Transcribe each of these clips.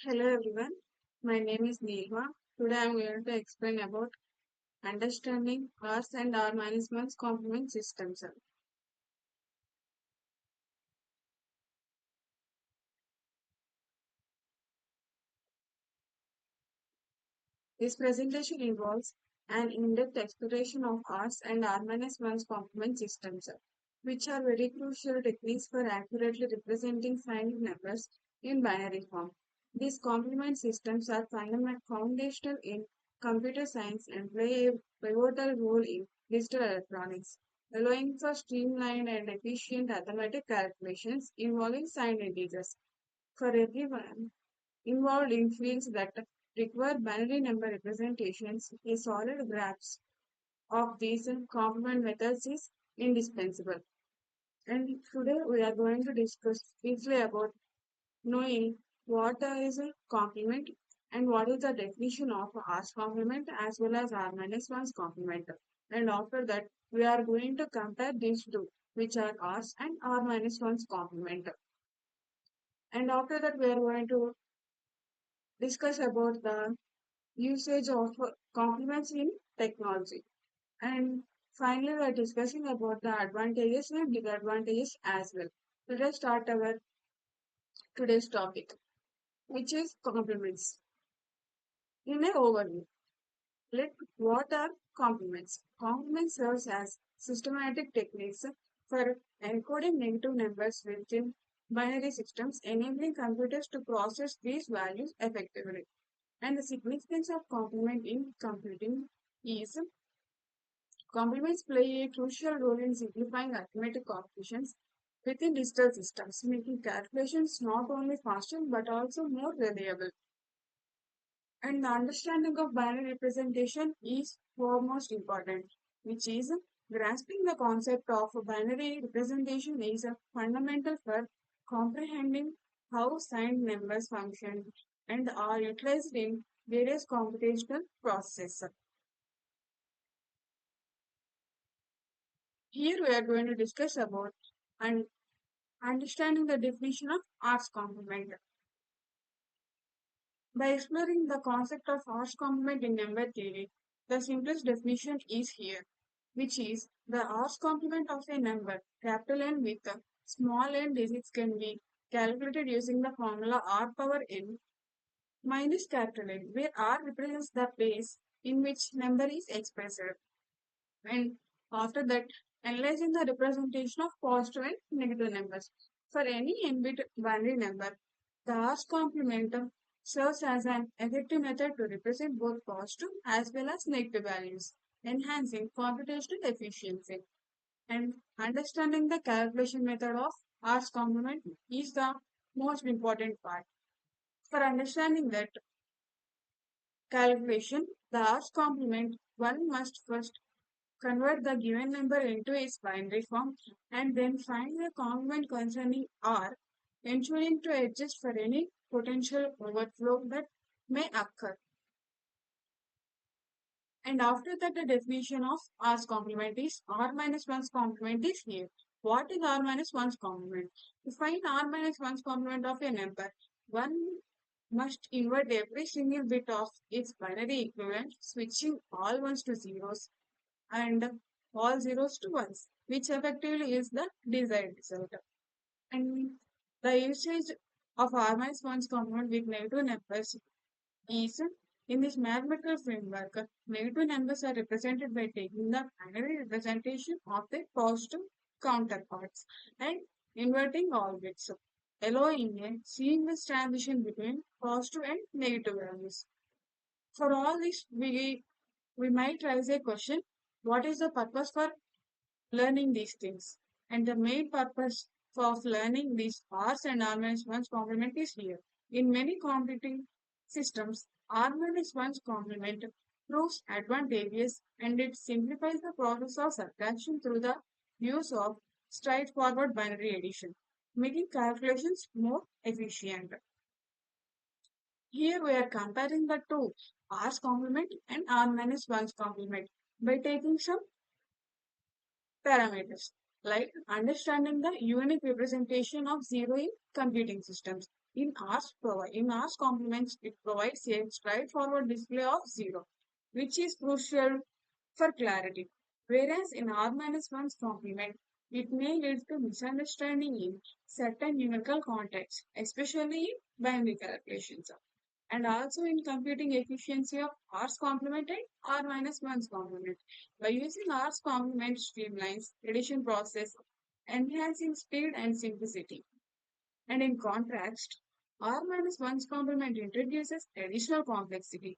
Hello everyone, my name is Neelma. Today I am going to explain about understanding R's and R management's complement systems. This presentation involves an in-depth exploration of R's and R management's complement systems, which are very crucial techniques for accurately representing signed numbers in binary form. These complement systems are foundational in computer science and play a pivotal role in digital electronics, allowing for streamlined and efficient arithmetic calculations involving signed integers. For everyone involved in fields that require binary number representations, a solid grasp of these complement methods is indispensable. And today we are going to discuss briefly about knowing what is a complement and what is the definition of R's complement as well as R minus 1's complement. And after that, we are going to compare these two, which are R's and R minus 1's complement. And after that, we are going to discuss about the usage of complements in technology. And finally, we are discussing about the advantages and disadvantages as well. Let us start our today's topic, which is complements. In an overview, what are complements? Complements serves as systematic techniques for encoding negative numbers within binary systems, enabling computers to process these values effectively. And the significance of complement in computing is complements play a crucial role in simplifying arithmetic operations within digital systems, making calculations not only faster but also more reliable. And the understanding of binary representation is foremost important, which is grasping the concept of binary representation is a fundamental for comprehending how signed numbers function and are utilized in various computational processes. Here we are going to discuss about and understanding the definition of R's complement. By exploring the concept of R's complement in number theory, the simplest definition is here, which is the R's complement of a number, capital N with a small n digits can be calculated using the formula R power n minus capital N, where R represents the place in which number is expressed. And after that, analyzing the representation of positive and negative numbers. For any n-bit binary number, the R's complement serves as an effective method to represent both positive as well as negative values, enhancing computational efficiency. And understanding the calculation method of R's complement is the most important part. For understanding that calculation, the R's complement, one must first convert the given number into its binary form, and then find the complement concerning R, ensuring to adjust for any potential overflow that may occur. And after that, the definition of R's complement is R minus 1's complement is here. What is R minus 1's complement? To find R minus 1's complement of a number, one must invert every single bit of its binary equivalent, switching all ones to zeros and all zeros to ones, which effectively is the desired result. And the usage of R minus 1's complement with negative numbers is in this mathematical framework, negative numbers are represented by taking the binary representation of their positive counterparts and inverting all bits, allowing a seamless transition between positive and negative values. For all this, we might raise a question: what is the purpose for learning these things? And the main purpose of learning these R's and R minus 1's complement is here. In many computing systems, R minus 1's complement proves advantageous and it simplifies the process of subtraction through the use of straightforward binary addition, making calculations more efficient. Here we are comparing the two, R's complement and R minus 1's complement, by taking some parameters like understanding the unique representation of zero in computing systems. In R's complements, it provides a straightforward display of 0, which is crucial for clarity. Whereas in R-1's complement, it may lead to misunderstanding in certain numerical contexts, especially in binary calculations. And also in computing efficiency of R's complement and R-1's complement. By using R's complement streamlines addition process, enhancing speed and simplicity. And in contrast, R-1's complement introduces additional complexity,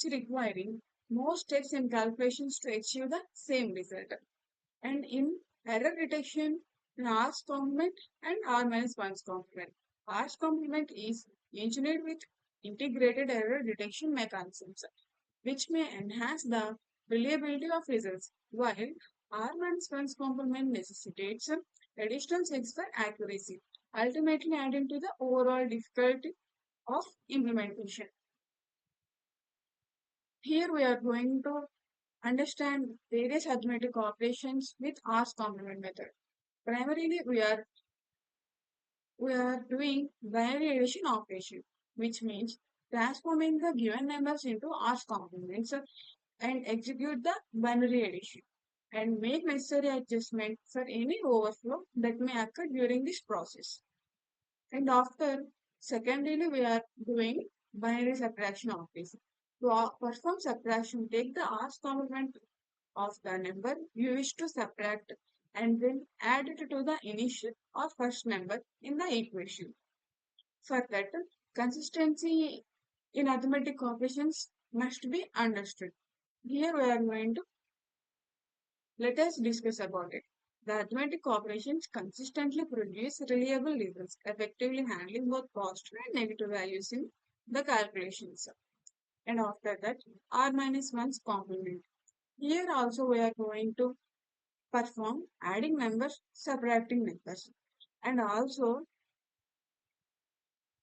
which requiring more steps and calculations to achieve the same result. And in error detection, in R's complement and R-1's complement. R's complement is engineered with integrated error detection mechanisms, which may enhance the reliability of results, while R-1's complement necessitates additional checks for accuracy, ultimately adding to the overall difficulty of implementation. Here we are going to understand various arithmetic operations with R's complement method. Primarily, we are doing binary addition operation, which means transforming the given numbers into R's complements and execute the binary addition and make necessary adjustment for any overflow that may occur during this process. And after, secondarily, we are doing binary subtraction operation. To perform subtraction, take the R's complement of the number you wish to subtract and then add it to the initial or first number in the equation. For that, consistency in arithmetic operations must be understood. Here we are going to let us discuss about it. The arithmetic operations consistently produce reliable results, effectively handling both positive and negative values in the calculations. And after that, R-1's complement. Here also we are going to perform adding numbers, subtracting numbers, and also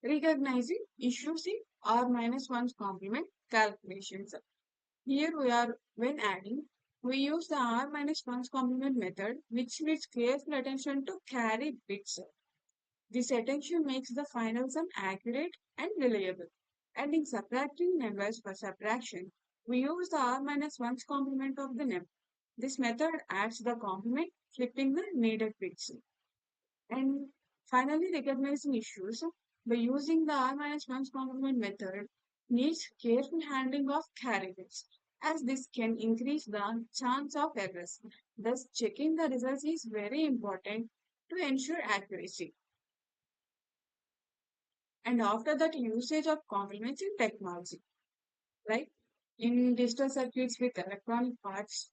recognizing issues in R-1's complement calculations. Here we are, when adding, we use the R-1's complement method, which needs careful attention to carry bits. This attention makes the final sum accurate and reliable. And in subtracting numbers for subtraction, we use the R-1's complement of the number. This method adds the complement, flipping the needed bits. And finally, recognizing issues by using the R-1's complement method needs careful handling of carry bits, as this can increase the chance of errors. Thus, checking the results is very important to ensure accuracy. And after that, usage of complements in technology, right? In digital circuits with electronic parts,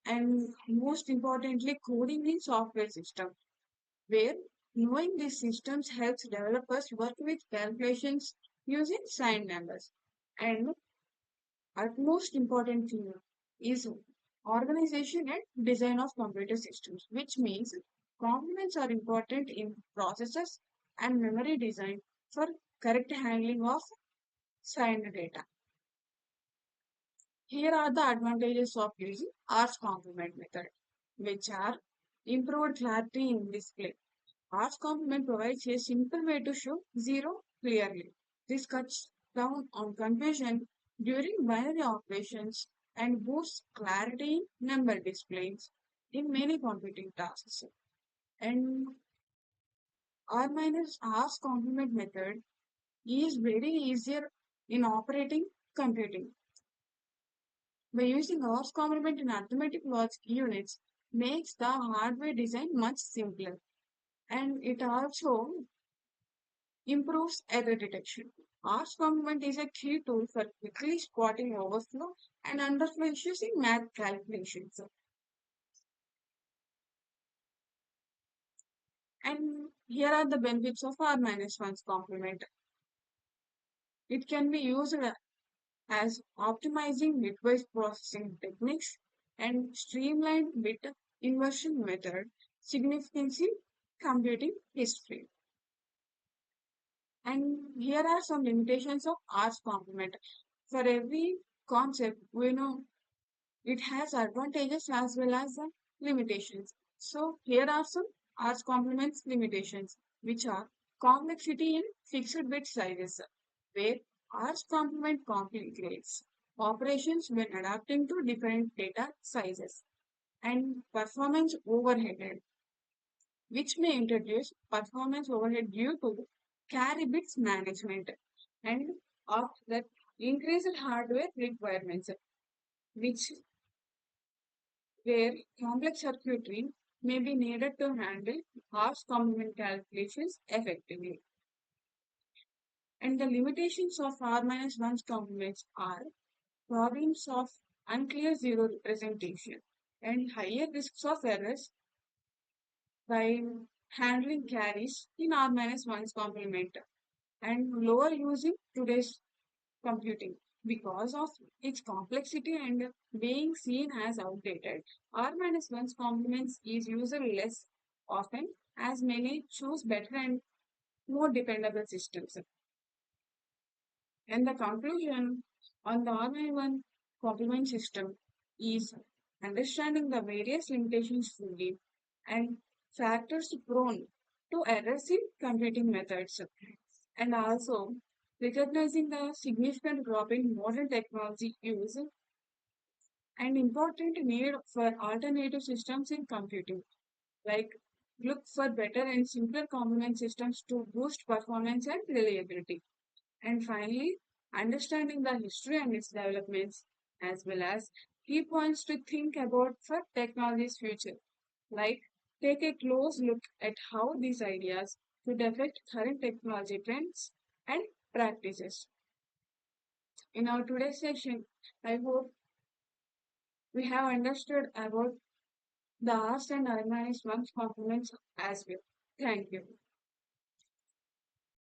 and most importantly, coding in software systems where knowing these systems helps developers work with calculations using signed numbers. And utmost important thing is organization and design of computer systems, which means complements are important in processors and memory design for correct handling of signed data. Here are the advantages of using R's complement method, which are improved clarity in display. R's complement provides a simple way to show zero clearly. This cuts down on confusion during binary operations and boosts clarity in number displays in many computing tasks. And R's complement method is very easier in operating computing. By using R's complement in arithmetic logic units makes the hardware design much simpler, and it also improves error detection. R's complement is a key tool for quickly spotting overflow and underflow issues in math calculations. And here are the benefits of R-1's complement. It can be used as optimizing bitwise processing techniques and streamlined bit inversion method, significantly computing history. And here are some limitations of R's complement. For every concept, we know it has advantages as well as limitations. So here are some R's complements limitations, which are Complexity in fixed bit sizes, where R's complement complicates operations when adapting to different data sizes, and performance overhead, which may introduce performance overhead due to carry bits management, and of that increased hardware requirements, which where complex circuitry may be needed to handle harsh complement calculations effectively. And the limitations of R-1's complements are problems of unclear zero representation and higher risks of errors while handling carries in R-1's complement and lower using today's computing. Because of its complexity and being seen as outdated, R-1's complements is used less often as many choose better and more dependable systems. And the conclusion on the R-1 complement system is understanding the various limitations fully and factors prone to errors in computing methods, and also recognizing the significant drop in modern technology use and important need for alternative systems in computing, like look for better and simpler complement systems to boost performance and reliability. And finally, understanding the history and its developments, as well as key points to think about for technology's future. Like, take a close look at how these ideas could affect current technology trends and practices. In our today's session, I hope we have understood about the arts and harmonious one's complements as well. Thank you.